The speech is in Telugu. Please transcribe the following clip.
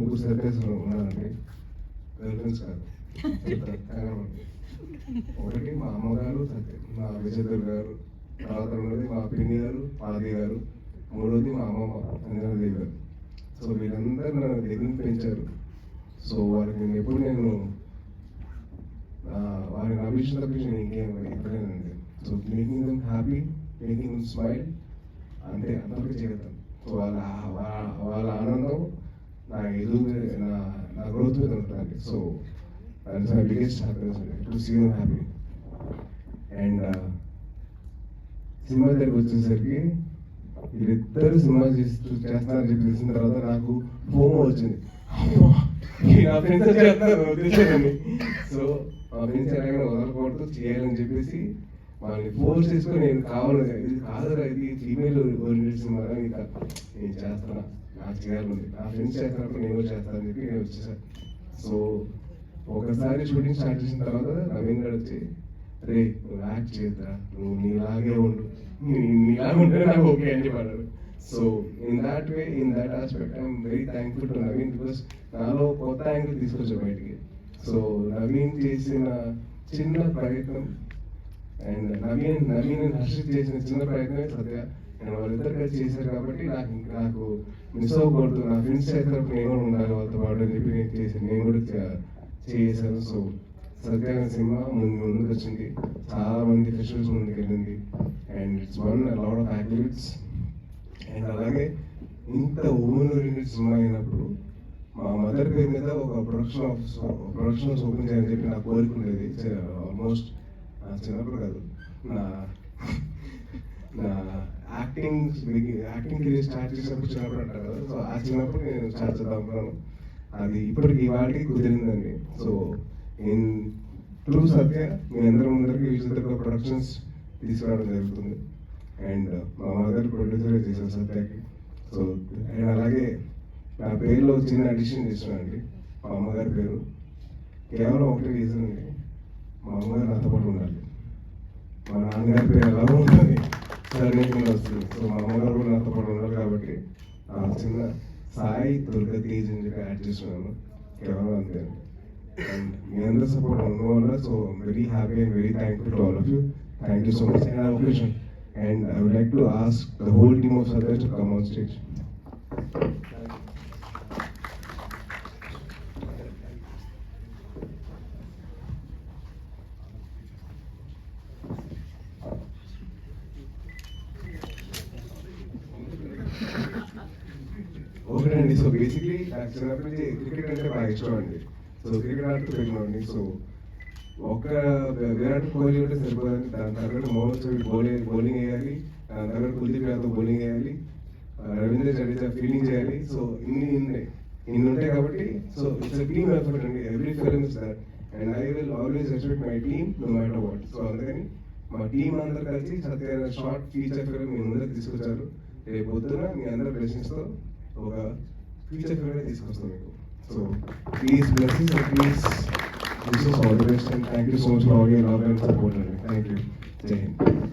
ముగ్గురు సర్ప్రైజ్లు ఉన్నారండి. గర్ల్ ఫ్రెండ్స్ కాదు, ఒకటి మా అమ్మగారు మా విజయదుర్గ గారు, తర్వాత రెండోది మా పిన్ని గారు పాది గారు, మూడోది మా అమ్మమ్మ అంజనాదేవి గారు. సో వీళ్ళందరూ నన్ను దగ్గర పెంచారు. సో వాళ్ళకి నేను ఎప్పుడు వారిని అభిషేకం తప్పించి నేను ఇంకేం ఇవ్వలేనండి. So making them happy, making them smile, అంటే అందరికీ చేయగలుగుతాను. సో వాళ్ళ ఆనందం నా నా గ్రోత్ మీద ఉంటుంది. So that's my biggest happiness to see them happy. And cinema దగ్గరికి వచ్చేసరికి వీళ్ళిద్దరు సినిమా చేస్తున్నారని చెప్పి తెలిసిన తర్వాత నాకు ఫోమో వచ్చింది. నా ఫ్రెండ్స్ చేస్తున్నారు ఉద్దేశాన్ని. సో మా ఫ్రెండ్స్ ఎలాగైనా వదలకూడదు చేయాలని చెప్పేసి వాళ్ళని ఫోర్స్ చేసుకొని నేను ఇది కాదురా, ఇది ఫీమేల్ ఓరియంటెడ్ సినిమా, నేను చేస్తాను, నాకు చేయాలని నా ఫ్రెండ్స్ చేస్తున్నప్పుడు నేను చేస్తానని చెప్పి నేను వచ్చేసాను. సో ఒకసారి షూటింగ్ స్టార్ట్ చేసిన తర్వాత నవీన్ గారు వచ్చి, రే నువ్వు యాక్ట్ చేయద్దా, నువ్వు నీలాగే ఉండు, నీలాగే ఉంటే నాకు ఓకే అని చెప్పాడు. So in that aspect I'm very thankful to Naveen, because నాలో కొత్త యాంగిల్ తీసుకొచ్చాడు బయటికి. సో నవీన్ చేసిన చిన్న ప్రయత్నం అండ్ నవీన్ అండ్ హర్షిత్ చేసిన చిన్న ప్రయత్నమే సత్య అండ్ వాళ్ళిద్దరు కలిసి చేశారు కాబట్టి నాకు మిస్ అవ్వకూడదు, నా ఫ్రెండ్స్ చేసినప్పుడు నేను కూడా ఉండాలి వాళ్ళతో పాటు అని చెప్పి నేను కూడా చేశాను. సో సత్య సినిమా ముందుకు వచ్చింది, చాలా మంది ఫెస్టివల్స్ ముందుకు వెళ్ళింది and it's one lot of activities. And అలాగే ఇంత ఉమెన్ ఓరియంటెడ్ సినిమా అయినప్పుడు మా మదర్ పేరు మీద ఒక ప్రొడక్షన్ ఓపెన్ చేయాలని చెప్పి నాకు కోరిక ఉండేది. ఆల్మోస్ట్ చిన్నప్పుడు కాదు, నా యాక్టింగ్ కెరీర్ స్టార్ట్ చేసినప్పుడు చిన్నప్పుడు అంటారు కదా. సో ఆ చిన్నప్పుడు నేను స్టార్ట్ చేద్దాం అనుకున్నాను, అది ఇప్పటికి ఇవాళకి కుదిరిందండి. సో ఇన్ ట్రూ సత్య మీ అందరికి విజయదుర్గ ప్రొడక్షన్స్ తీసుకురావడం జరుగుతుంది అండ్ మా మదర్ ప్రొడ్యూసర్ చేశారు సత్యకి. సో అండ్ అలాగే నా పేరులో చిన్న అడిషన్ చేస్తున్నానండి, మా అమ్మగారి పేరు కేవలం ఒకటి రీజన్ అండి, మా అమ్మగారు నాతో పాటు ఉండాలి. మా నాన్నగారి పేరు ఎలా ఉంటుంది సరైన వస్తుంది. సో మా అమ్మగారు కూడా నాతో పాటు ఉండాలి కాబట్టి చిన్న సాయి దుర్గా తేజ్ అని చెప్పి యాడ్ చేస్తున్నాను, కేవలం అంతే. అండ్ మీ అందరూ సపోర్ట్ ఉండడం వల్ల so very happy and very thankful to all of you. Thank you so much. And occasion and I would like to ask the whole team of Satya to come on stage. ఓకేనండి. సో బేసిక్లీ నాకు చిన్నప్పటి నుంచి క్రికెట్ అంటే బాగా ఇష్టం అండి. సో క్రికెట్ ఆడుతూ పెరిగినండి. సో ఒక విరాట్ కోహ్లీ ఉంటే సరిపోదండి, దాని తగ్గట్టు మోహన్ చౌదరి బౌలింగ్ వేయాలి, దాని తగ్గట్టు కుల్దీప్ యాదవ్ బౌలింగ్ వేయాలి, రవీంద్ర జడేజా ఫీల్డింగ్ చేయాలి. సో ఇన్ని ఉంటాయి కాబట్టి సో ఇట్స్ టీమ్ ఎఫర్ట్ అండి. Every film is that and I will always respect my team no matter what. So అందుకని మా టీం అందరు కలిసి సత్య షార్ట్ ఫీచర్ ఫిల్మ్ మీ ముందర తీసుకొచ్చారు. రేపు పొద్దున మీ అందరి బ్లెస్సింగ్స్తో ఒక ఫీచర్ ఫిల్మ్ తీసుకొస్తాం మీకు. So please blessings and please this is all the best and thank you so much for all your love and support. Thank you. Jai Hind.